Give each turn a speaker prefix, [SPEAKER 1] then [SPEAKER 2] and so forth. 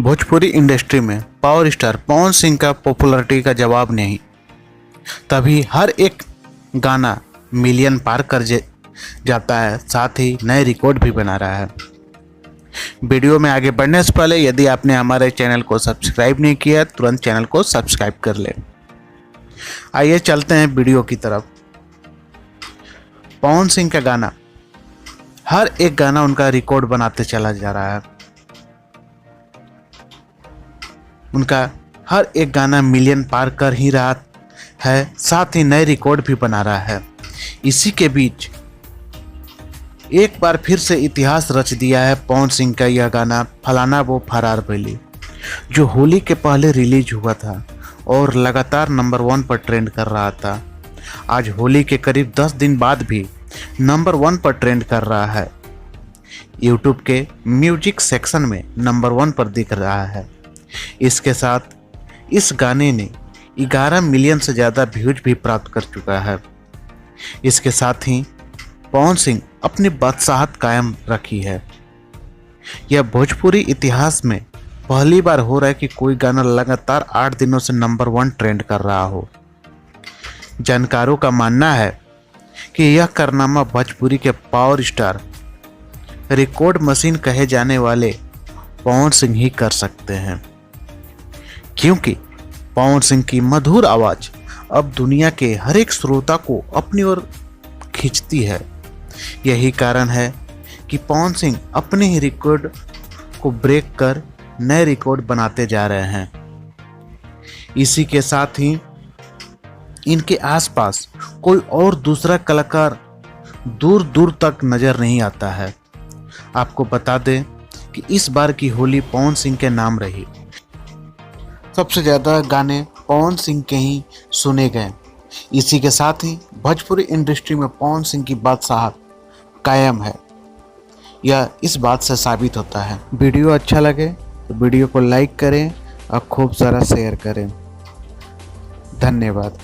[SPEAKER 1] Bhojpuri industry में power star Pawan Singh का popularity का जवाब नहीं, तभी हर एक गाना मिलियन पार कर जाता है, साथ ही नए रिकॉर्ड भी बना रहा है। वीडियो में आगे बढ़ने से पहले यदि आपने हमारे चैनल को सब्सक्राइब नहीं किया तुरंत चैनल को सब्सक्राइब कर लें। आइए चलते हैं वीडियो की तरफ। पवन सिंह का गाना, हर एक गाना उनका रिकॉर्ड बनाते चला जा रहा है। उनका हर एक गाना मिलियन पार कर ही रहा है, साथ ही नए रिकॉर्ड भी बना रहा है। इसी के बीच एक बार फिर से इतिहास रच दिया है पवन सिंह का यह गाना फलाना वो फरार भइली, जो होली के पहले रिलीज हुआ था और लगातार नंबर 1 पर ट्रेंड कर रहा था। आज होली के करीब 10 दिन बाद भी नंबर 1 पर ट्रेंड कर रहा है। यूट्यूब के म्यूजिक सेक्शन में नंबर 1 पर दिख रहा है। इसके साथ इस गाने ने 11 मिलियन से ज़्यादा व्यूज भी प्राप्त कर चुका है। इसके साथ ही पवन सिंह अपनी बादशाहत कायम रखी है। यह भोजपुरी इतिहास में पहली बार हो रहा है कि कोई गाना लगातार 8 दिनों से नंबर 1 ट्रेंड कर रहा हो। जानकारों का मानना है कि यह कारनामा भोजपुरी के पावर स्टार, रिकॉर्ड मशीन कहे जाने वाले पवन सिंह ही कर सकते हैं, क्योंकि पवन सिंह की मधुर आवाज़ अब दुनिया के हर एक श्रोता को अपनी ओर खींचती है। यही कारण है कि पवन सिंह अपने ही रिकॉर्ड को ब्रेक कर नए रिकॉर्ड बनाते जा रहे हैं। इसी के साथ ही इनके आसपास कोई और दूसरा कलाकार दूर दूर तक नज़र नहीं आता है। आपको बता दें कि इस बार की होली पवन सिंह के नाम रही। सबसे ज़्यादा गाने पवन सिंह के ही सुने गए। इसी के साथ ही भोजपुरी इंडस्ट्री में पवन सिंह की बादशाहत कायम है, यह इस बात से साबित होता है। वीडियो अच्छा लगे तो वीडियो को लाइक करें और खूब सारा शेयर करें। धन्यवाद।